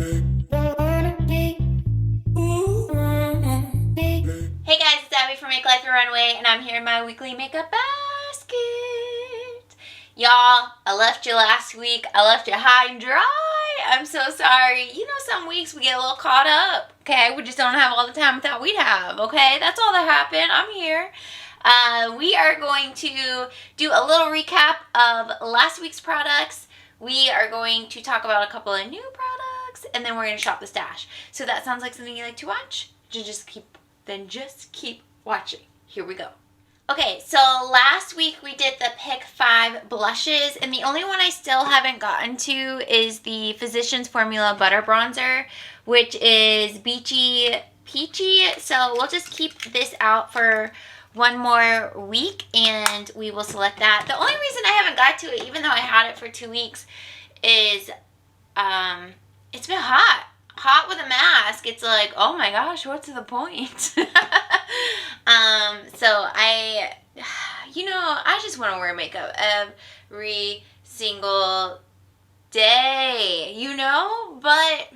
Hey guys, it's Abby from Make Life Your Runway, and I'm here in my weekly makeup basket. Y'all, I left you last week. I left you high and dry. I'm so sorry. You know, some weeks we get a little caught up. Okay, we just don't have all the time we thought we'd have. Okay, that's all that happened. I'm here. We are going to do a little recap of last week's products. We are going to talk about a couple of new products, and then we're going to shop the stash. So that sounds like something you like to watch? Just keep watching. Here we go. Okay, so last week we did the pick 5 blushes, and the only one I still haven't gotten to is the Physicians Formula Butter Bronzer, which is beachy peachy. So we'll just keep this out for one more week and we will select that. The only reason I haven't got to it, even though I had it for 2 weeks, is it's been hot with a mask. It's like, oh my gosh, what's the point? So I just want to wear makeup every single day, but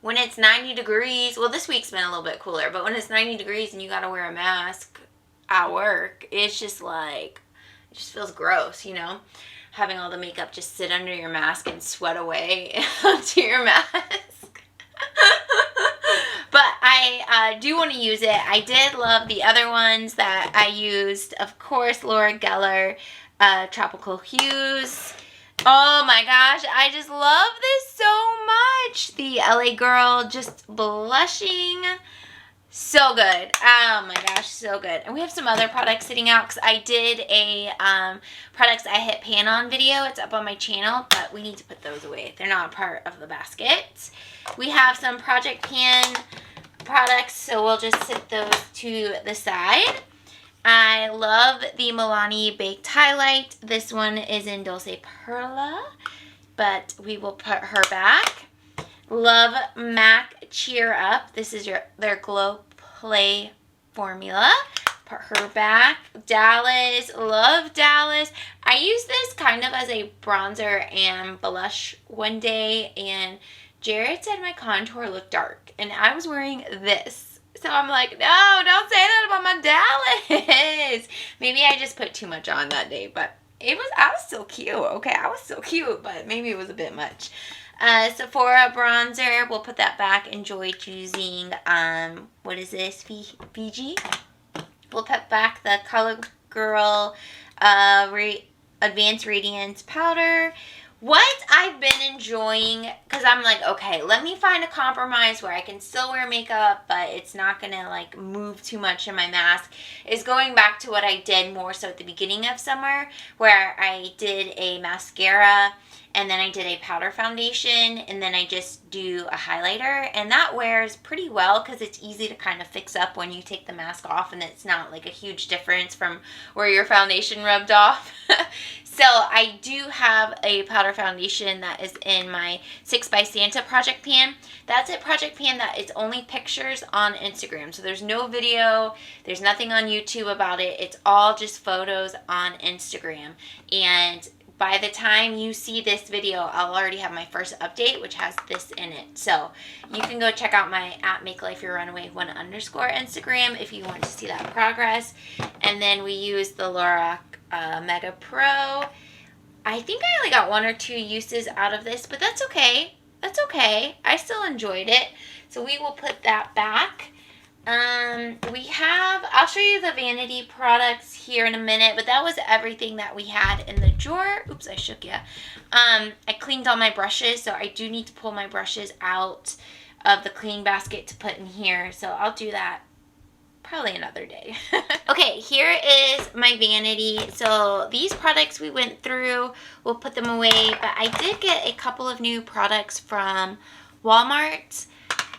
when it's 90 degrees, well, this week's been a little bit cooler, but when it's 90 degrees and you got to wear a mask at work, it's just like, it just feels gross, having all the makeup just sit under your mask and sweat away onto your mask. But I do want to use it. I did love the other ones that I used. Of course, Laura Geller, Tropical Hues. Oh my gosh, I just love this so much. The LA Girl just blushing. So good. Oh my gosh, so good. And we have some other products sitting out because I did a products I hit pan on video. It's up on my channel, but we need to put those away. They're not a part of the basket. We have some Project Pan products, so we'll just sit those to the side. I love the Milani Baked Highlight. This one is in Dulce Perla, but we will put her back. Love MAC Cheer Up. This is their Glow Play formula. Put her back. Dallas. Love Dallas. I used this kind of as a bronzer and blush one day, and Jared said my contour looked dark, and I was wearing this. So I'm like, no, don't say that about my Dallas. Maybe I just put too much on that day, but I was still cute. Okay, I was still cute, but maybe it was a bit much. Sephora bronzer, we'll put that back. Enjoy choosing, what is this, Fiji? We'll put back the CoverGirl Advanced Radiance powder. What I've been enjoying, because I'm like, okay, let me find a compromise where I can still wear makeup, but it's not going to like move too much in my mask, is going back to what I did more so at the beginning of summer, where I did a mascara, and then I did a powder foundation, and then I just do a highlighter, and that wears pretty well because it's easy to kind of fix up when you take the mask off, and it's not like a huge difference from where your foundation rubbed off. So I do have a powder foundation that is in my 6 by Santa Project Pan. That's a Project Pan that is only pictures on Instagram. So there's no video, there's nothing on YouTube about it. It's all just photos on Instagram. And by the time you see this video, I'll already have my first update, which has this in it. So you can go check out my @MakeLifeYourRunaway1_ Instagram if you want to see that progress. And then we use the Lorac Mega Pro. I think I only got 1 or 2 uses out of this, but that's okay. That's okay. I still enjoyed it. So we will put that back. I'll show you the vanity products here in a minute, but that was everything that we had in the drawer. Oops, I shook you. I cleaned all my brushes, so I do need to pull my brushes out of the clean basket to put in here, so I'll do that probably another day. Okay, here is my vanity. So these products we went through, we'll put them away, but I did get a couple of new products from Walmart.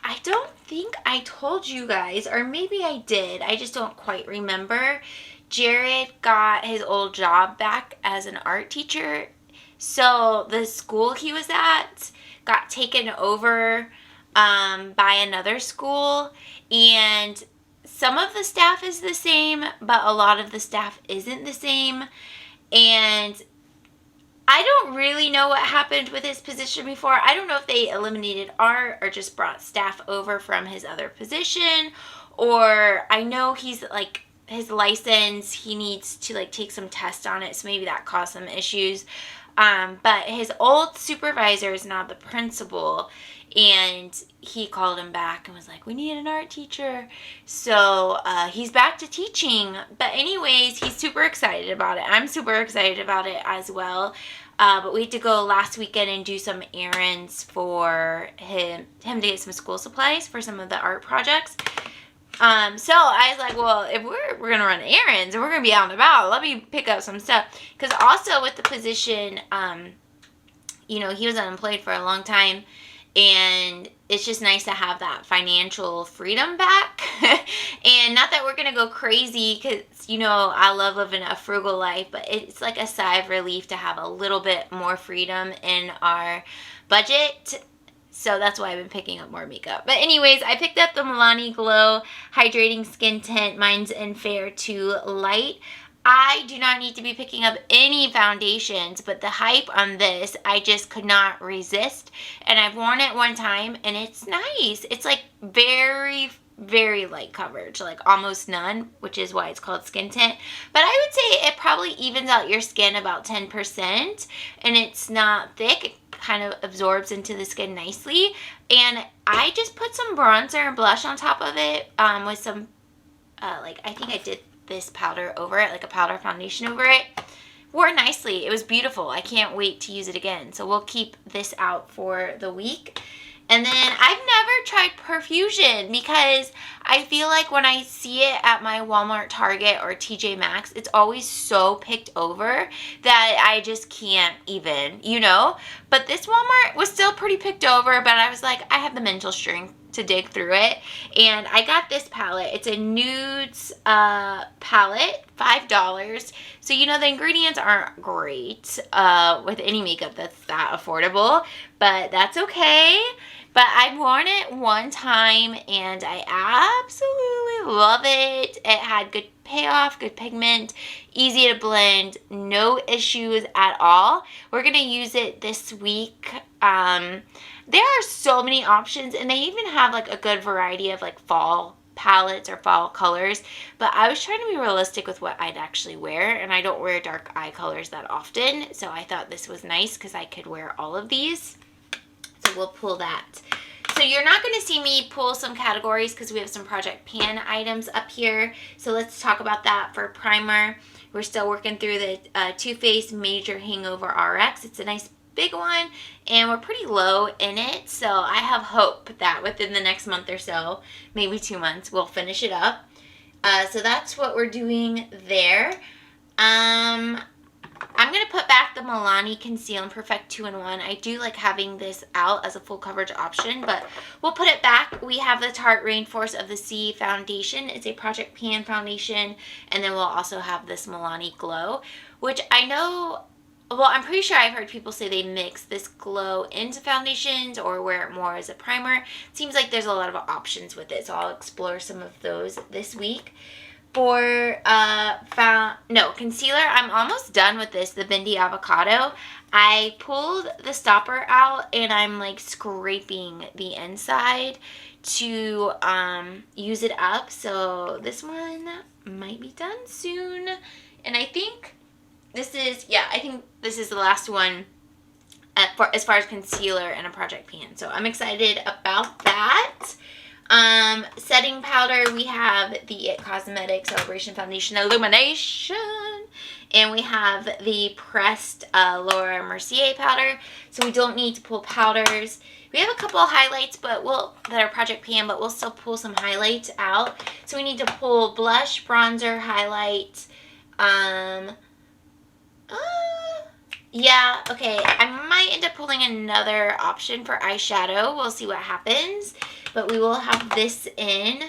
I don't think I told you guys, or maybe I did, I just don't quite remember. Jared got his old job back as an art teacher, so the school he was at got taken over by another school, and some of the staff is the same, but a lot of the staff isn't the same, and I don't really know what happened with his position before. I don't know if they eliminated art or just brought staff over from his other position, or I know he's like, his license, he needs to like take some tests on it, so maybe that caused some issues. But his old supervisor is now the principal, and he called him back and was like, we need an art teacher. So he's back to teaching. But anyways, he's super excited about it. I'm super excited about it as well. But we had to go last weekend and do some errands for him to get some school supplies for some of the art projects. So I was like, well, if we're going to run errands and we're going to be out and about, let me pick up some stuff. Because also with the position, you know, he was unemployed for a long time, and it's just nice to have that financial freedom back. And not that we're going to go crazy, because, you know, I love living a frugal life, but it's like a sigh of relief to have a little bit more freedom in our budget. So that's why I've been picking up more makeup. But anyways, I picked up the Milani Glow Hydrating Skin Tint. Mine's in Fair to Light. I do not need to be picking up any foundations, but the hype on this, I just could not resist. And I've worn it one time, and it's nice. It's like very, very light coverage, like almost none, which is why it's called skin tint. But I would say it probably evens out your skin about 10%, and it's not thick. It kind of absorbs into the skin nicely. And I just put some bronzer and blush on top of it with some, like, I think I did this powder over it, like a powder foundation over it. Wore nicely. It was beautiful. I can't wait to use it again. So we'll keep this out for the week. And then I've never tried Perfusion, because I feel like when I see it at my Walmart, Target, or TJ Maxx, it's always so picked over that I just can't even, you know? But this Walmart was still pretty picked over, but I was like, I have the mental strength to dig through it. And I got this palette. It's a nudes palette, $5. So, you know, the ingredients aren't great with any makeup that's that affordable, but that's okay. But I've worn it one time, and I absolutely love it. It had good payoff, good pigment, easy to blend, no issues at all. We're going to use it this week. There are so many options, and they even have like a good variety of like fall palettes or fall colors. But I was trying to be realistic with what I'd actually wear, and I don't wear dark eye colors that often. So I thought this was nice because I could wear all of these. So we'll pull that. So you're not going to see me pull some categories because we have some Project Pan items up here. So let's talk about that. For primer, we're still working through the Too Faced Major Hangover RX. It's a nice big one, and we're pretty low in it. So I have hope that within the next month or so, maybe 2 months, we'll finish it up. So that's what we're doing there. I'm going to put back the Milani Conceal and Perfect 2-in-1. I do like having this out as a full coverage option, but we'll put it back. We have the Tarte Rainforest of the Sea foundation. It's a Project Pan foundation, and then we'll also have this Milani Glow, which I know, well, I'm pretty sure I've heard people say they mix this glow into foundations or wear it more as a primer. It seems like there's a lot of options with it, so I'll explore some of those this week. For concealer, I'm almost done with this, the Bindi Avocado. I pulled the stopper out, and I'm like scraping the inside to use it up. So this one might be done soon. And I think this is, I think this is the last one as far as concealer and a Project Pan. So I'm excited about that. Setting powder, we have the IT Cosmetics Celebration Foundation Illumination, and we have the pressed Laura Mercier powder, so we don't need to pull powders. We have a couple of highlights that are Project Pan, but we'll still pull some highlights out. So we need to pull blush, bronzer, highlight. Yeah, okay, I might end up pulling another option for eyeshadow. We'll see what happens, but we will have this in.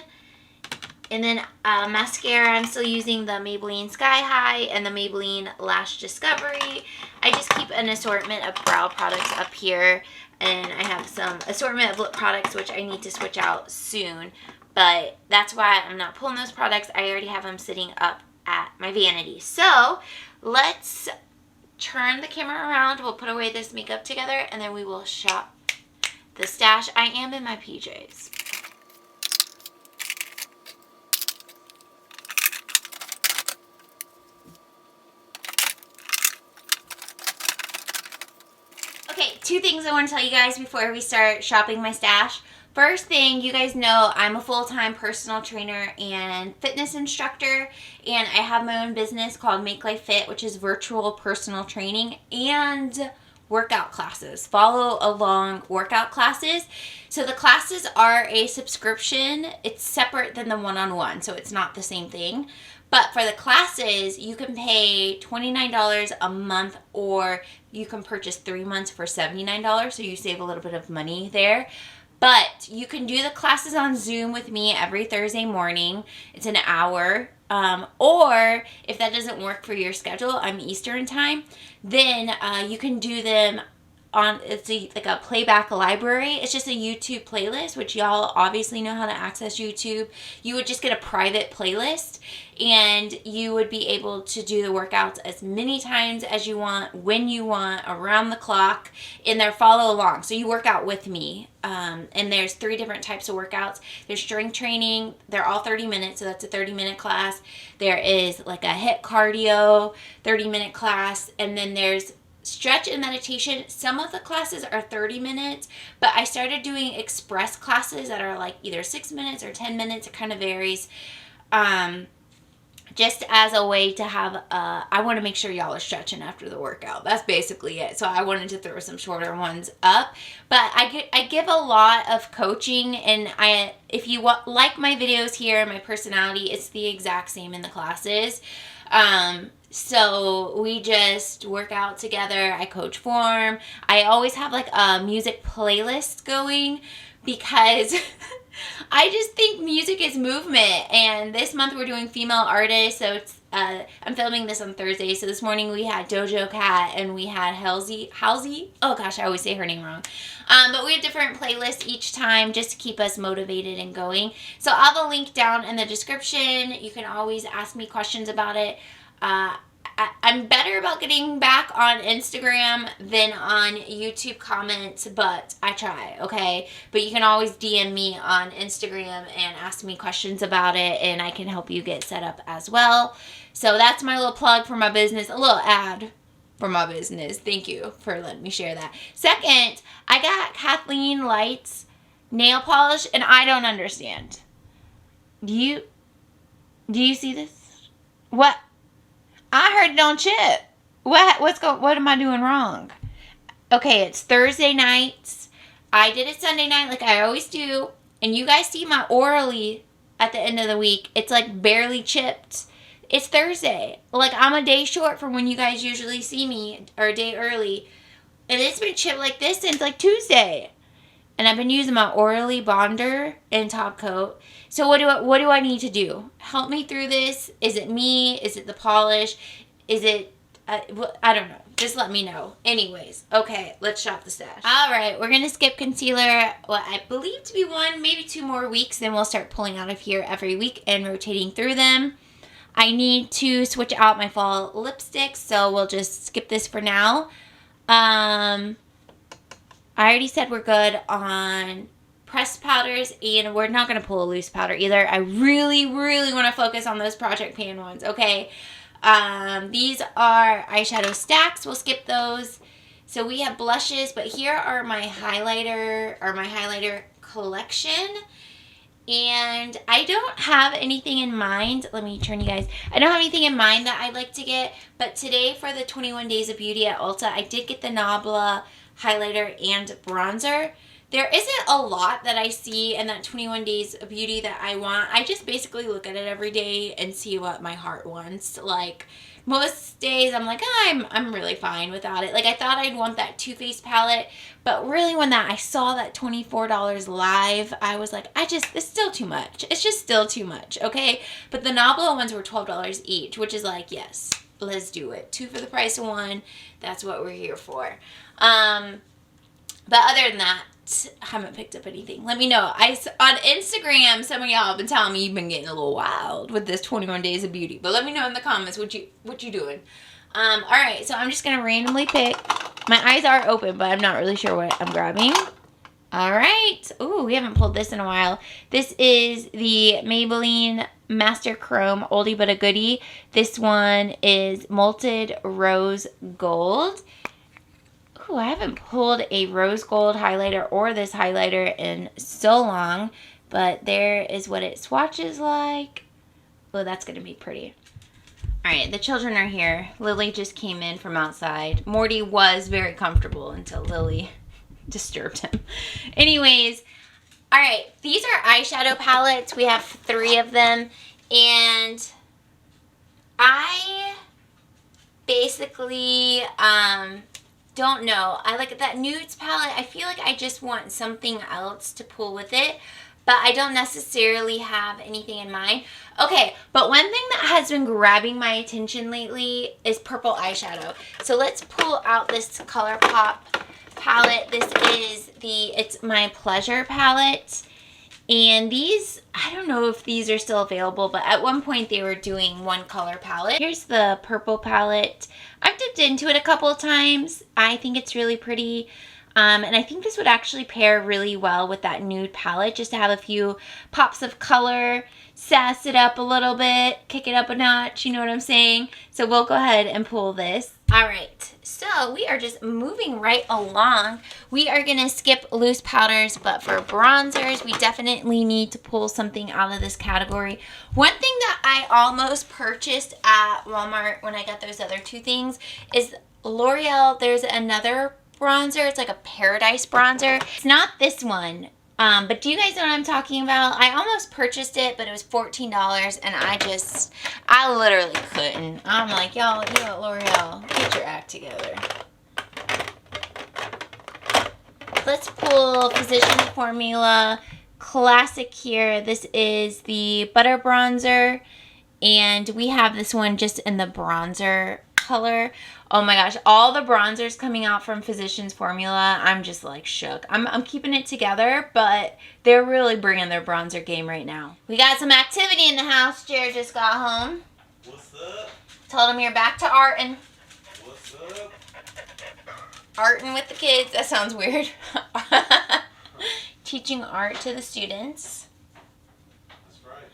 And then mascara, I'm still using the Maybelline Sky High and the Maybelline Lash Discovery. I just keep an assortment of brow products up here, and I have some assortment of lip products, which I need to switch out soon. But that's why I'm not pulling those products. I already have them sitting up at my vanity. So let's turn the camera around. We'll put away this makeup together, and then we will shop the stash. I am in my PJs. Okay, 2 things I want to tell you guys before we start shopping my stash. First thing, you guys know I'm a full-time personal trainer and fitness instructor, and I have my own business called Make Life Fit, which is virtual personal training and workout classes, follow along workout classes. So the classes are a subscription. It's separate than the one-on-one, so it's not the same thing. But for the classes, you can pay $29 a month, or you can purchase 3 months for $79, so you save a little bit of money there. But you can do the classes on Zoom with me every Thursday morning. It's an hour. Or if that doesn't work for your schedule, I'm Eastern time, then you can do them on, like a playback library. It's just a YouTube playlist, which y'all obviously know how to access YouTube. You would just get a private playlist, and you would be able to do the workouts as many times as you want, when you want, around the clock, and they're follow along. So you work out with me. And there's 3 different types of workouts. There's strength training. They're all 30 minutes, so that's a 30-minute class. There is like a HIIT cardio 30-minute class, and then there's stretch and meditation. Some of the classes are 30 minutes, but I started doing express classes that are like either 6 minutes or 10 minutes. It kind of varies. Just as a way to have, I want to make sure y'all are stretching after the workout. That's basically it. So I wanted to throw some shorter ones up. But I give a lot of coaching, and if you like my videos here and my personality, it's the exact same in the classes. So we just work out together. I coach form. I always have like a music playlist going, because I just think music is movement, and this month we're doing female artists, so it's I'm filming this on Thursday, so this morning we had Dojo Cat and we had Halsey. Oh gosh, I always say her name wrong. But we have different playlists each time just to keep us motivated and going. So I'll have a link down in the description. You can always ask me questions about it. I'm better about getting back on Instagram than on YouTube comments, but I try, okay? But you can always DM me on Instagram and ask me questions about it, and I can help you get set up as well. So that's my little plug for my business, a little ad for my business. Thank you for letting me share that. Second, I got Kathleen Light's nail polish, and I don't understand. Do you see this? What? I heard it don't chip. What am I doing wrong? Okay, it's Thursday nights. I did it Sunday night like I always do. And you guys see my orally at the end of the week. It's like barely chipped. It's Thursday. Like, I'm a day short from when you guys usually see me, or a day early. And it's been chipped like this since like Tuesday. And I've been using my Orally Bonder and top coat. So what do I need to do? Help me through this. Is it me? Is it the polish? Is it, I don't know. Just let me know. Anyways, okay, let's shop the stash. All right, we're going to skip concealer, what I believe to be 1, maybe 2 more weeks. Then we'll start pulling out of here every week and rotating through them. I need to switch out my fall lipsticks, so we'll just skip this for now. I already said we're good on pressed powders, and we're not going to pull a loose powder either. I really, really want to focus on those Project Pan ones, okay? These are eyeshadow stacks. We'll skip those. So we have blushes, but here are my highlighter collection. And I don't have anything in mind. Let me turn you guys. I don't have anything in mind that I'd like to get, but today for the 21 Days of Beauty at Ulta, I did get the Nabla highlighter and bronzer. There isn't a lot that I see in that 21 Days of Beauty that I want. I just basically look at it every day and see what my heart wants. Like, most days I'm like, oh, I'm really fine without it. Like, I thought I'd want that Too Faced palette, but really when I saw that $24 live, I was like, it's still too much. It's just still too much, okay? But the Nabla ones were $12 each, which is like, yes, let's do it. 2 for the price of 1. That's what we're here for. But other than that, I haven't picked up anything. Let me know. On Instagram, some of y'all have been telling me you've been getting a little wild with this 21 Days of Beauty. But let me know in the comments what you doing. All right, so I'm just going to randomly pick. My eyes are open, but I'm not really sure what I'm grabbing. All right. Ooh, we haven't pulled this in a while. This is the Maybelline Master Chrome Oldie But a Goodie. This one is Molted Rose Gold. Ooh, I haven't pulled a rose gold highlighter or this highlighter in so long, but there is what it swatches like. Oh, that's going to be pretty. All right, the children are here. Lily just came in from outside. Morty was very comfortable until Lily disturbed him. Anyways, all right, these are eyeshadow palettes. We have 3 of them, and I basically don't know. I like that nudes palette. I feel like I just want something else to pull with it, but I don't necessarily have anything in mind. Okay, but one thing that has been grabbing my attention lately is purple eyeshadow. So let's pull out this ColourPop palette. This is it's my Pleasure palette. And these, I don't know if these are still available, but at one point they were doing 1 color palette. Here's the purple palette. I've dipped into it a couple of times. I think it's really pretty. And I think this would actually pair really well with that nude palette, just to have a few pops of color, sass it up a little bit, kick it up a notch, you know what I'm saying? So we'll go ahead and pull this. All right, so we are just moving right along. We are gonna skip loose powders, but for bronzers, we definitely need to pull something out of this category. One thing that I almost purchased at Walmart when I got those other 2 things is L'Oreal. There's another bronzer. It's like a Paradise bronzer. It's not this one, but do you guys know what I'm talking about? I almost purchased it, but it was $14, and I literally couldn't. I'm like, y'all, you know, L'Oreal, get your act together. Let's pull Physicians Formula Classic here. This is the Butter Bronzer, and we have this one just in the bronzer color. Oh my gosh, all the bronzers coming out from Physicians Formula, I'm just like shook. I'm keeping it together, but they're really bringing their bronzer game right now. We got some activity in the house. Jared just got home. What's up? Told him you're back to artin'. What's up? Artin' with the kids. That sounds weird. Teaching art to the students. That's right.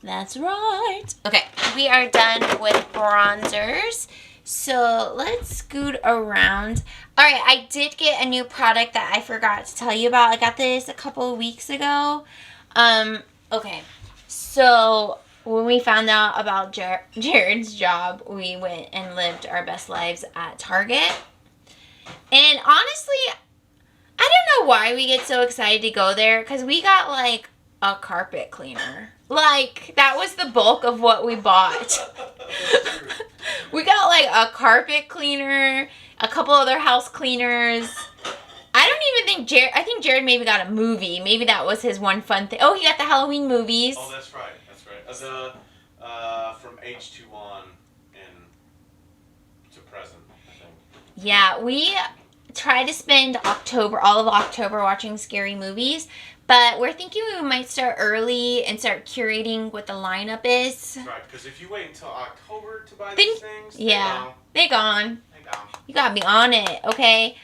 That's right. Okay, we are done with bronzers. So let's scoot around. All right, I did get a new product that I forgot to tell you about. I got this a couple of weeks ago. Okay, so when we found out about Jared's job, we went and lived our best lives at Target. And honestly, I don't know why we get so excited to go there, because we got like a carpet cleaner. Like, that was the bulk of what we bought. We got like a carpet cleaner, a couple other house cleaners. I don't even think I think Jared maybe got a movie. Maybe that was his one fun thing. Oh, he got the Halloween movies. Oh, that's right. That's right. From H2 on to present, I think. Yeah, we try to spend all of October watching scary movies. But we're thinking we might start early and start curating what the lineup is. Right, because if you wait until October to buy Then, these things, yeah, they're gone. They're gone. You gotta be on it, okay?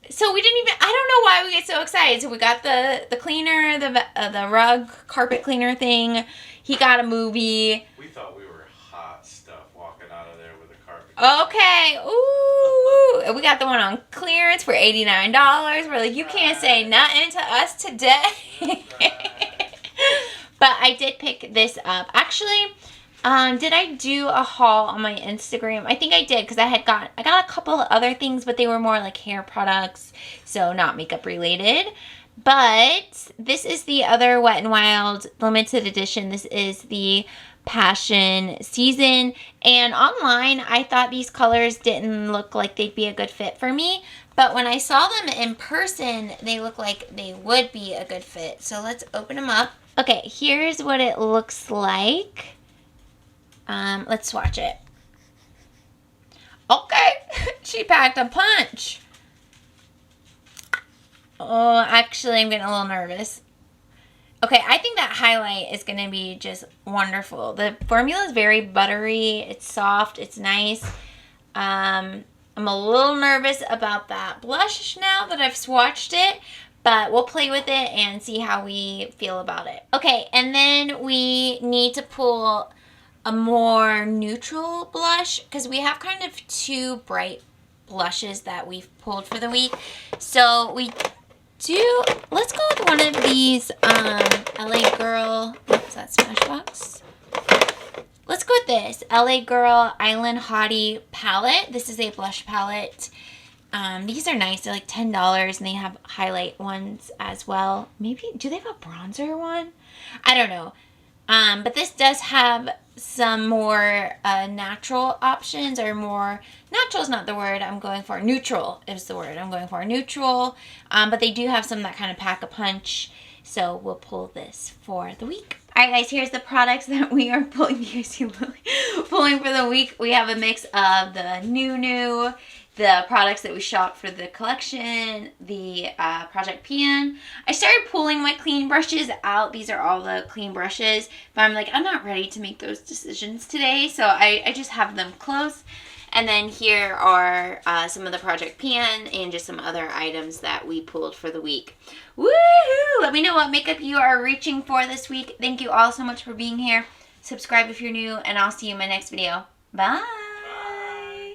So we didn't even, I don't know why we get so excited. So we got the cleaner, the rug carpet cleaner thing. He got a movie. We thought we were hot stuff walking out of there with a carpet. Okay, ooh, we got the one on clearance for $89. We're like, you can't say nothing to us today. But I did pick this up. Actually, did I do a haul on my Instagram? I think I did, because I got a couple of other things, but they were more like hair products, so not makeup related. But this is the other Wet n Wild limited edition. This is the Passion Season, and online I thought these colors didn't look like they'd be a good fit for me, but when I saw them in person, they look like they would be a good fit. So let's open them up. Okay, here's what it looks like. Let's swatch it. Okay, she packed a punch. Oh, actually, I'm getting a little nervous. Okay, I think that highlight is going to be just wonderful. The formula is very buttery. It's soft. It's nice. I'm a little nervous about that blush now that I've swatched it, but we'll play with it and see how we feel about it. Okay, and then we need to pull a more neutral blush because we have kind of two bright blushes that we've pulled for the week. So let's go with one of these LA Girl, is that Smashbox? Let's go with this LA Girl Island Hottie palette. This is a blush palette. These are nice. They're like $10 and they have highlight ones as well. Maybe, do they have a bronzer one? I don't know. But this does have some more natural options, or more, natural is not the word I'm going for, neutral is the word I'm going for, neutral. But they do have some that kind of pack a punch. So we'll pull this for the week. Alright guys, here's the products that we are pulling. You guys see Lily pulling for the week. We have a mix of the new, the products that we shopped for the collection, the Project Pan. I started pulling my clean brushes out. These are all the clean brushes, but I'm like, I'm not ready to make those decisions today, so I just have them close. And then here are some of the Project Pan and just some other items that we pulled for the week. Woohoo! Let me know what makeup you are reaching for this week. Thank you all so much for being here. Subscribe if you're new, and I'll see you in my next video. Bye!